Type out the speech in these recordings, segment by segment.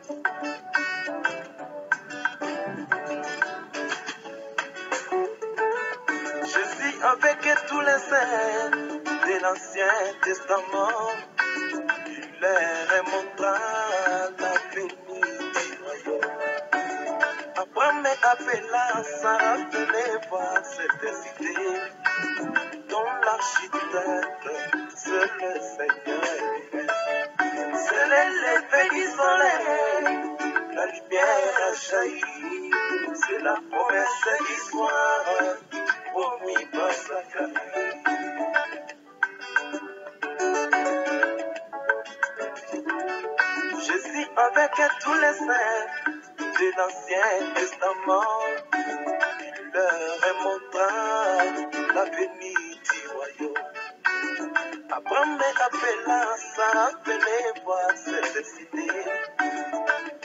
Jésus avec tous les saints de l'Ancien Testament, il leur montra la venue du royaume. Abraham appela Sarah, venez voir cette cité dont l'architecte, c'est le Seigneur lui-même. C'est l'effet du soleil, la lumière a jailli, c'est la promesse d'histoire promis par Zacharie. Jésus avec tous les saints de l'Ancien Testament, il leur montra la venue du royaume. Abraham appela Sarah, venez voir cette cité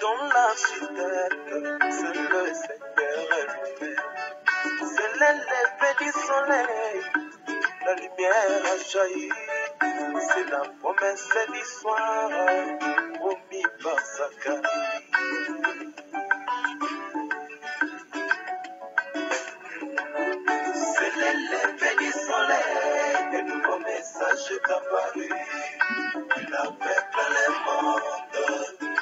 dont l'architecte, c'est le Seigneur lui-même. C'est l'effet du soleil, la lumière a jailli, c'est la promesse d'histoire promis par Zacharie. C'est l'effet du soleil, un nouveau message est apparu. Il appelle le monde,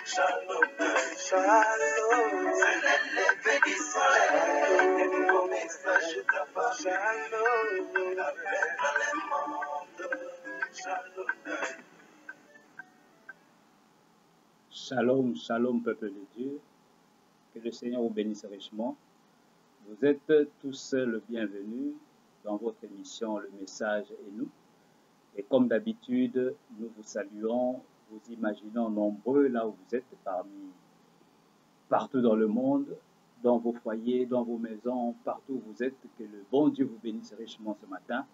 shalom, shalom. C'est l'effet du soleil, un nouveau message est apparu. Shalom, il appelle le monde, shalom. Shalom, shalom, peuple de Dieu. Que le Seigneur vous bénisse richement. Vous êtes tous le bienvenu dans votre émission Le Message et nous. Et comme d'habitude, nous vous saluons, vous imaginons nombreux là où vous êtes, partout dans le monde, dans vos foyers, dans vos maisons, partout où vous êtes. Que le bon Dieu vous bénisse richement ce matin.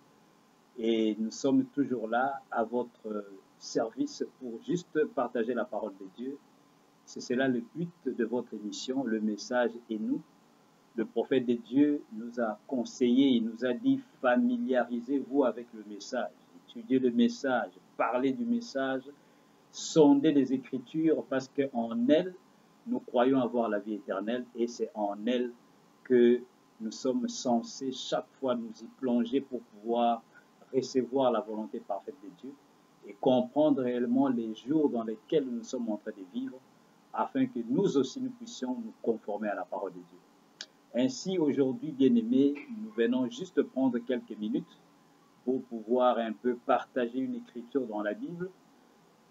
Et nous sommes toujours là à votre service pour juste partager la parole de Dieu. C'est cela le but de votre émission, Le Message et nous. Le prophète de Dieu nous a conseillé, il nous a dit familiarisez-vous avec le message, étudiez le message, parlez du message, sondez les Écritures parce qu'en elles, nous croyons avoir la vie éternelle et c'est en elles que nous sommes censés chaque fois nous y plonger pour pouvoir recevoir la volonté parfaite de Dieu et comprendre réellement les jours dans lesquels nous sommes en train de vivre afin que nous aussi nous puissions nous conformer à la parole de Dieu. Ainsi, aujourd'hui, bien-aimés, nous venons juste prendre quelques minutes pour pouvoir un peu partager une écriture dans la Bible,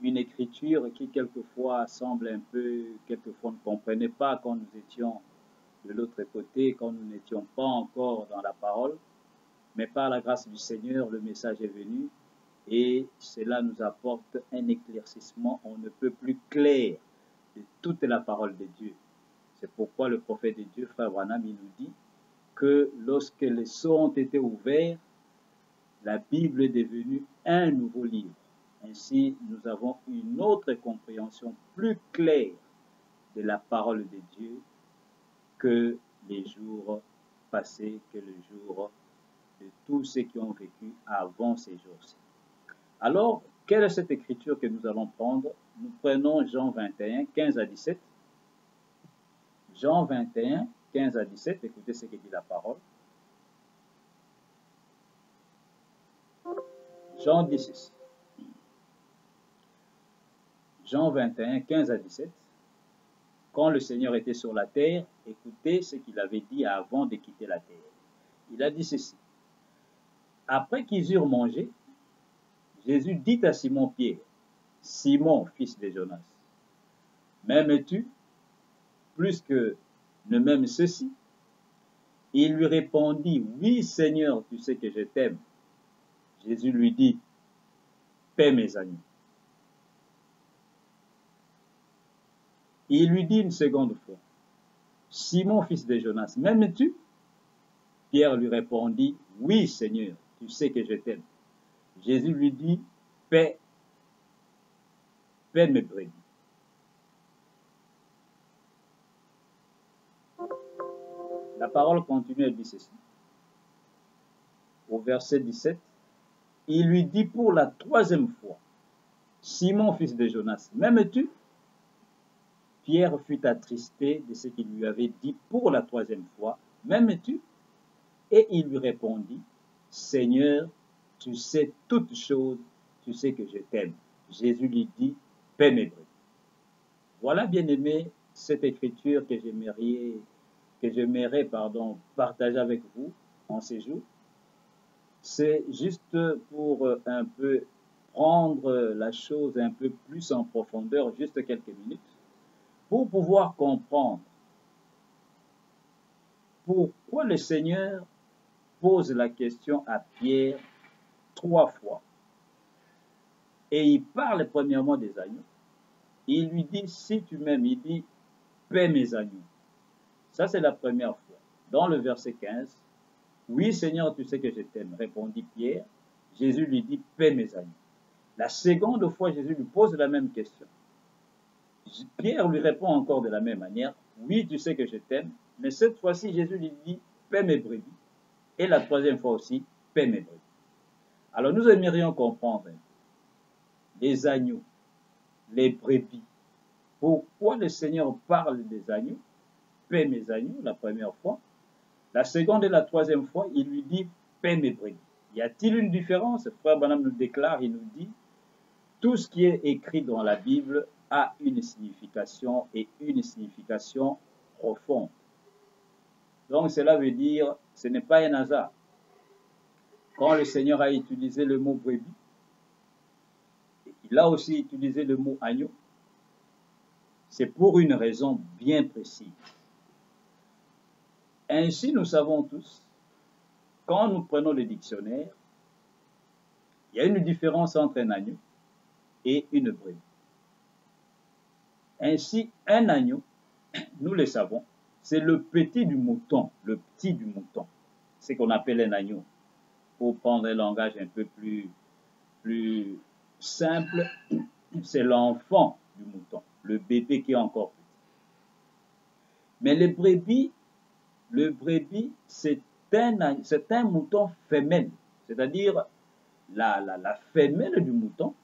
une écriture qui quelquefois semble un peu, quelquefois on ne comprenait pas quand nous étions de l'autre côté, quand nous n'étions pas encore dans la parole, mais par la grâce du Seigneur, le message est venu et cela nous apporte un éclaircissement, on ne peut plus clair de toute la parole de Dieu. C'est pourquoi le prophète de Dieu, frère Branham, il nous dit que lorsque les sceaux ont été ouverts, la Bible est devenue un nouveau livre. Ainsi, nous avons une autre compréhension plus claire de la parole de Dieu que les jours passés, que le jour de tous ceux qui ont vécu avant ces jours-ci. Alors, quelle est cette écriture que nous allons prendre? Nous prenons Jean 21, 15 à 17. Jean 21, 15 à 17, écoutez ce que dit la parole. Jean 16. Jean 21, 15 à 17. Quand le Seigneur était sur la terre, écoutez ce qu'il avait dit avant de quitter la terre. Il a dit ceci. Après qu'ils eurent mangé, Jésus dit à Simon-Pierre, Simon, fils de Jonas, m'aimes-tu plus que ne m'aime ceci? Il lui répondit, oui Seigneur, tu sais que je t'aime. Jésus lui dit, paie mes agneaux. Il lui dit une seconde fois, Simon, fils de Jonas, m'aimes-tu? Pierre lui répondit, oui Seigneur, tu sais que je t'aime. Jésus lui dit, paie mes brebis. La parole continue, elle dit ceci. Au verset 17, il lui dit pour la troisième fois, Simon, fils de Jonas, m'aimes-tu? Pierre fut attristé de ce qu'il lui avait dit pour la troisième fois. M'aimes-tu? Et il lui répondit, Seigneur, tu sais toutes choses, tu sais que je t'aime. Jésus lui dit, paie mes brebis. Voilà, bien-aimé, cette écriture que j'aimerais partager avec vous en ces jours. C'est juste pour un peu prendre la chose un peu plus en profondeur, juste quelques minutes, pour pouvoir comprendre pourquoi le Seigneur pose la question à Pierre 3 fois. Et il parle premièrement des agneaux. Il lui dit, si tu m'aimes, il dit, paie mes agneaux. Ça, c'est la première fois. Dans le verset 15, oui, Seigneur, tu sais que je t'aime, répondit Pierre. Jésus lui dit, paie mes agneaux. La seconde fois, Jésus lui pose la même question. Pierre lui répond encore de la même manière, oui, tu sais que je t'aime, mais cette fois-ci, Jésus lui dit, paie mes brebis. Et la troisième fois aussi, paie mes brebis. Alors, nous aimerions comprendre les agneaux, les brebis. Pourquoi le Seigneur parle des agneaux? Paie mes agneaux, la première fois. La seconde et la troisième fois, il lui dit, paie mes brebis. Y a-t-il une différence? Frère Branham nous déclare, il nous dit, tout ce qui est écrit dans la Bible a une signification et une signification profonde. Donc cela veut dire, ce n'est pas un hasard. Quand le Seigneur a utilisé le mot brebis, il a aussi utilisé le mot agneau. C'est pour une raison bien précise. Ainsi, nous savons tous, quand nous prenons le dictionnaire, il y a une différence entre un agneau et une brebis. Ainsi, un agneau, nous le savons, c'est le petit du mouton, le petit du mouton. C'est ce qu'on appelle un agneau. Pour prendre un langage un peu plus simple, c'est l'enfant du mouton, le bébé qui est encore petit. Mais le brebis, c'est un mouton femelle, c'est-à-dire la femelle du mouton,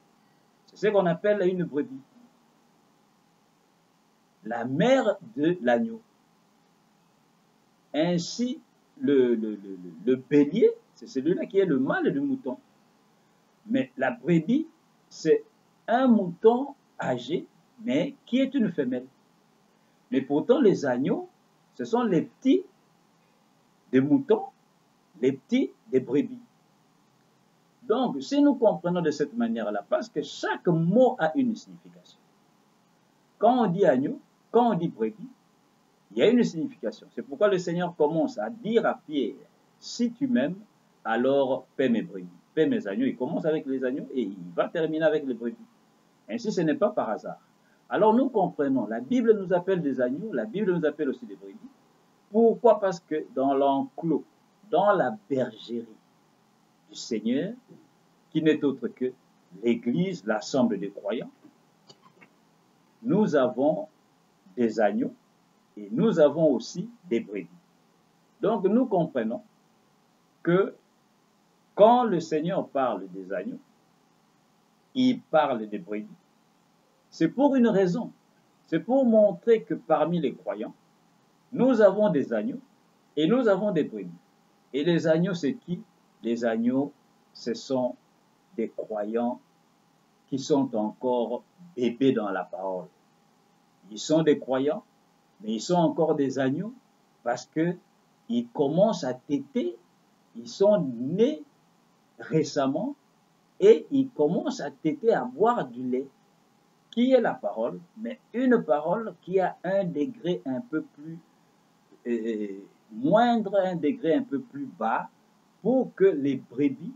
c'est ce qu'on appelle une brebis. La mère de l'agneau. Ainsi, le bélier, c'est celui-là qui est le mâle du mouton. Mais la brebis, c'est un mouton âgé, mais qui est une femelle. Mais pourtant, les agneaux, ce sont les petits des moutons, les petits des brebis. Donc, si nous comprenons de cette manière-là, parce que chaque mot a une signification. Quand on dit agneau, quand on dit brebis, il y a une signification. C'est pourquoi le Seigneur commence à dire à Pierre, si tu m'aimes, alors paie mes brebis, paie mes agneaux. Il commence avec les agneaux et il va terminer avec les brebis. Ainsi, ce n'est pas par hasard. Alors nous comprenons, la Bible nous appelle des agneaux, la Bible nous appelle aussi des brebis. Pourquoi? Parce que dans l'enclos, dans la bergerie du Seigneur, qui n'est autre que l'Église, l'assemblée des croyants, nous avons des agneaux et nous avons aussi des brebis. Donc nous comprenons que quand le Seigneur parle des agneaux, il parle des brebis. C'est pour une raison. C'est pour montrer que parmi les croyants, nous avons des agneaux et nous avons des brebis. Et les agneaux, c'est qui? Les agneaux, ce sont des croyants qui sont encore bébés dans la parole. Ils sont des croyants, mais ils sont encore des agneaux parce qu'ils commencent à téter, ils sont nés récemment et ils commencent à téter, à boire du lait, qui est la parole, mais une parole qui a un degré un peu plus moindre, un degré un peu plus bas, pour que les brebis,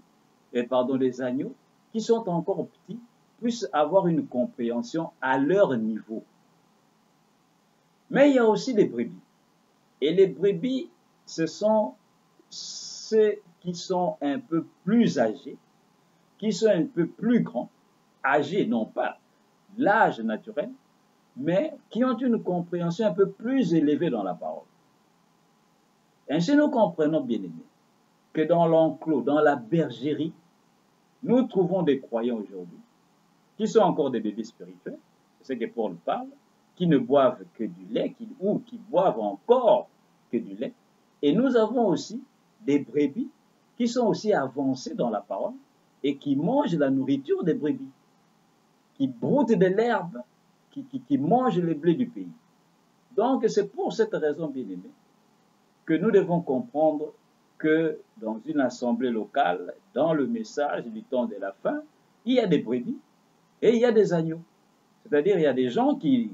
les agneaux, qui sont encore petits, puissent avoir une compréhension à leur niveau. Mais il y a aussi les brebis. Et les brebis, ce sont ceux qui sont un peu plus âgés, qui sont un peu plus grands, âgés, non pas l'âge naturel, mais qui ont une compréhension un peu plus élevée dans la parole. Ainsi, nous comprenons, bien aimés, que dans l'enclos, dans la bergerie, nous trouvons des croyants aujourd'hui, qui sont encore des bébés spirituels, c'est ce que Paul parle, qui ne boivent que du lait, ou qui boivent encore que du lait. Et nous avons aussi des brebis qui sont aussi avancées dans la parole et qui mangent la nourriture des brebis, qui broutent de l'herbe, qui mangent le blé du pays. Donc c'est pour cette raison, bien aimé, que nous devons comprendre que dans une assemblée locale, dans le message du temps de la fin, il y a des brebis et il y a des agneaux. C'est-à-dire, il y a des gens qui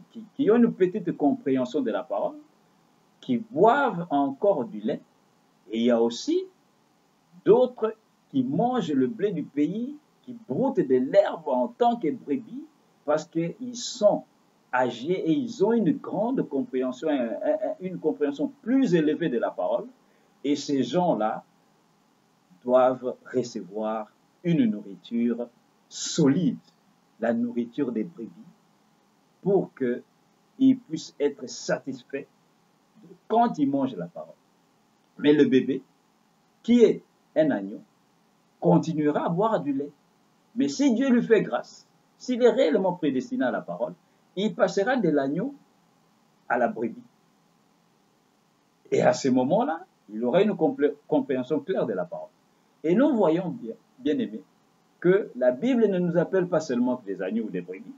ont une petite compréhension de la parole, qui boivent encore du lait, et il y a aussi d'autres qui mangent le blé du pays, qui broutent de l'herbe en tant que brebis, parce qu'ils sont âgés et ils ont une grande compréhension, une compréhension plus élevée de la parole, et ces gens-là doivent recevoir une nourriture solide, la nourriture des brebis, pour qu'ils puissent être satisfaits quand ils mangent la parole. Mais le bébé, qui est un agneau, continuera à boire du lait. Mais si Dieu lui fait grâce, s'il est réellement prédestiné à la parole, il passera de l'agneau à la brebis. Et à ce moment-là, il aura une compréhension claire de la parole. Et nous voyons bien aimés, que la Bible ne nous appelle pas seulement des agneaux ou des brebis,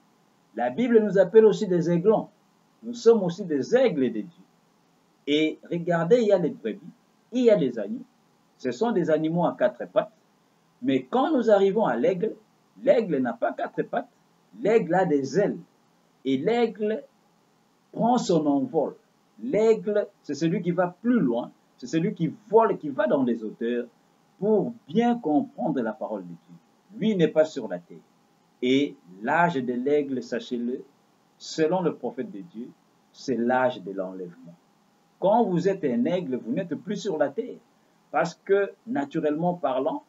la Bible nous appelle aussi des aiglons. Nous sommes aussi des aigles de Dieu. Et regardez, il y a les brebis, il y a les agneaux. Ce sont des animaux à quatre pattes. Mais quand nous arrivons à l'aigle, l'aigle n'a pas quatre pattes. L'aigle a des ailes. Et l'aigle prend son envol. L'aigle, c'est celui qui va plus loin. C'est celui qui vole, qui va dans les hauteurs pour bien comprendre la parole de Dieu. Lui n'est pas sur la terre. Et l'âge de l'aigle, sachez-le, selon le prophète de Dieu, c'est l'âge de l'enlèvement. Quand vous êtes un aigle, vous n'êtes plus sur la terre. Parce que, naturellement parlant,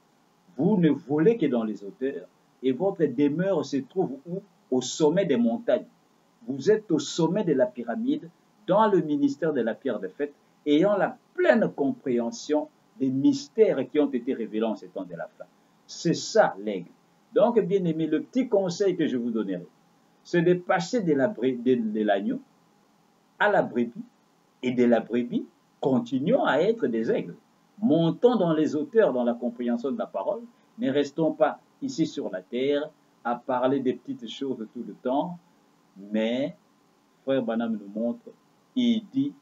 vous ne volez que dans les hauteurs et votre demeure se trouve où? Au sommet des montagnes. Vous êtes au sommet de la pyramide, dans le ministère de la pierre de fête, ayant la pleine compréhension des mystères qui ont été révélés en ces temps de la fin. C'est ça l'aigle. Donc, bien aimé, le petit conseil que je vous donnerai, c'est de passer de l'agneau à la brebis, et de la brebis, continuons à être des aigles. Montons dans les hauteurs, dans la compréhension de la parole, ne restons pas ici sur la terre à parler des petites choses tout le temps, mais Frère Branham nous montre, il dit,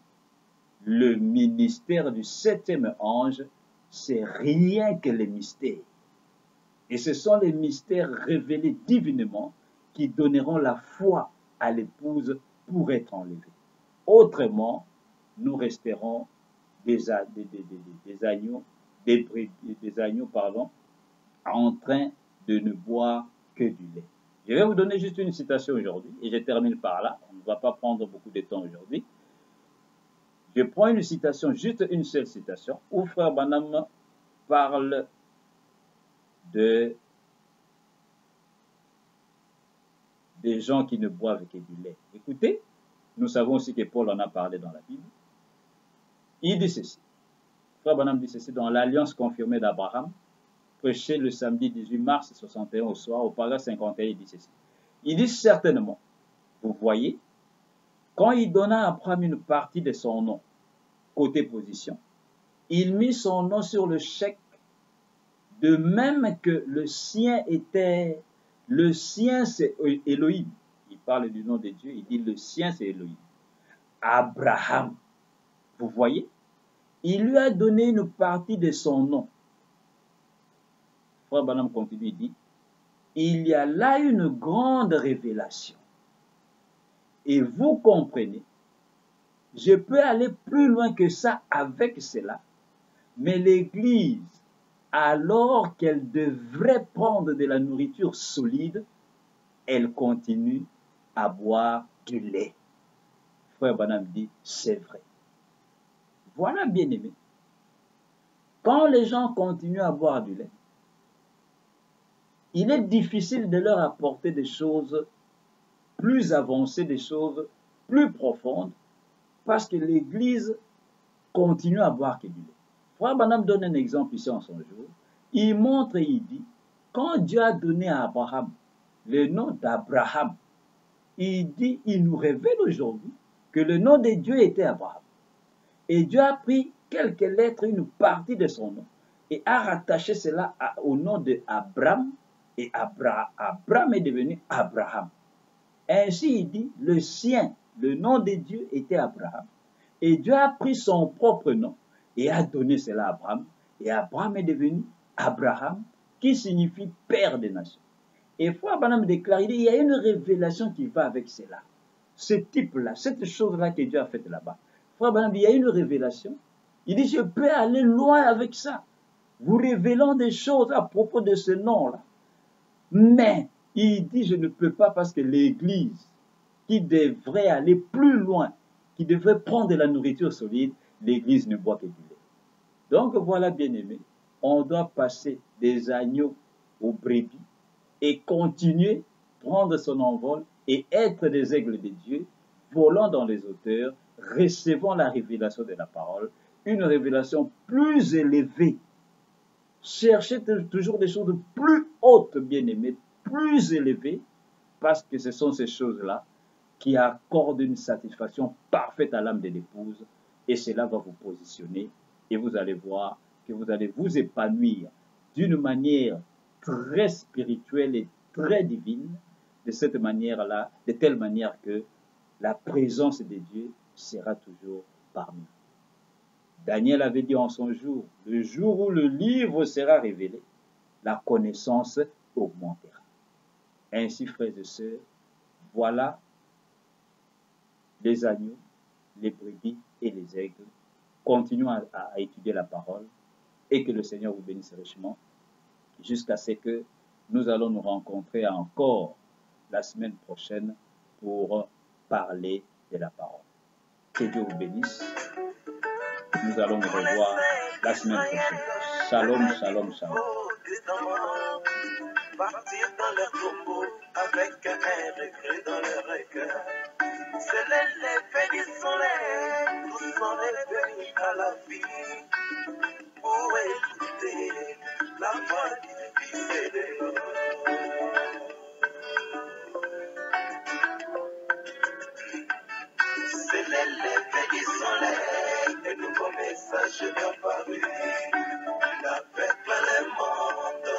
le ministère du septième ange, c'est rien que les mystères. Et ce sont les mystères révélés divinement qui donneront la foi à l'épouse pour être enlevée. Autrement, nous resterons des agneaux, en train de ne boire que du lait. Je vais vous donner juste une citation aujourd'hui, et je termine par là. On ne va pas prendre beaucoup de temps aujourd'hui. Je prends une citation, juste une seule citation, où Frère Branham parle des gens qui ne boivent que du lait. Écoutez, nous savons aussi que Paul en a parlé dans la Bible. Il dit ceci. Frère Branham dit ceci dans l'Alliance confirmée d'Abraham, prêché le samedi 18 mars 61 au soir, au paragraphe 51, il dit ceci. Il dit certainement, vous voyez, quand il donna à Abraham une partie de son nom, côté position, il mit son nom sur le chèque, de même que le sien c'est Elohim. Il parle du nom de Dieu, il dit le sien c'est Elohim. Abraham, vous voyez, il lui a donné une partie de son nom. Frère Branham continue, il dit, il y a là une grande révélation. Et vous comprenez, je peux aller plus loin que ça avec cela, mais l'Église, alors qu'elle devrait prendre de la nourriture solide, elle continue à boire du lait. Frère Branham dit, c'est vrai. Voilà, bien aimé. Quand les gens continuent à boire du lait, il est difficile de leur apporter des choses plus avancées, des choses plus profondes, parce que l'Église continue à boire que du lait. Frère Branham donne un exemple ici en son jour. Il montre et il dit, quand Dieu a donné à Abraham le nom d'Abraham, il dit, il nous révèle aujourd'hui que le nom de Dieu était Abraham. Et Dieu a pris quelques lettres, une partie de son nom, et a rattaché cela au nom de Abraham, et Abraham est devenu Abraham. Ainsi, il dit, le sien, le nom de Dieu était Abraham. Et Dieu a pris son propre nom et a donné cela à Abraham. Et Abraham est devenu Abraham, qui signifie Père des nations. Et Frère Branham déclare, il y a une révélation qui va avec cela. Ce type-là, cette chose-là que Dieu a faite là-bas. Frère Branham, il y a une révélation. Il dit, je peux aller loin avec ça, vous révélant des choses à propos de ce nom-là. Mais, il dit, je ne peux pas parce que l'Église, qui devrait aller plus loin, qui devrait prendre de la nourriture solide, l'Église ne boit que du lait. Donc voilà, bien-aimés, on doit passer des agneaux aux brebis et continuer, prendre son envol et être des aigles de Dieu, volant dans les hauteurs, recevant la révélation de la parole, une révélation plus élevée. Cherchez toujours des choses plus hautes, bien-aimés, plus élevées, parce que ce sont ces choses-là qui accordent une satisfaction parfaite à l'âme de l'épouse, et cela va vous positionner, et vous allez voir que vous allez vous épanouir d'une manière très spirituelle et très divine, de cette manière-là, de telle manière que la présence de Dieu sera toujours parmi vous. Daniel avait dit en son jour, le jour où le livre sera révélé, la connaissance augmentera. Ainsi, frères et sœurs, voilà les agneaux, les brebis et les aigles. Continuons à étudier la parole et que le Seigneur vous bénisse richement jusqu'à ce que nous allons nous rencontrer encore la semaine prochaine pour parler de la parole. Que Dieu vous bénisse. Nous allons nous revoir la semaine prochaine. Shalom, shalom, shalom. Partir dans leur tombeau avec un regret dans leur cœur. C'est l'effet du soleil, tous sont revenus à la vie pour écouter la voix du Fils de Dieu. C'est l'effet du soleil, un nouveau message est apparu. Il affecte le monde,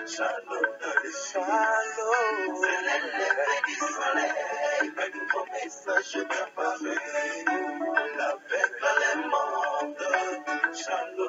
shalom, shalom. C'est l'effet du soleil, un nouveau message est apparu. Il affecte le monde, shalom.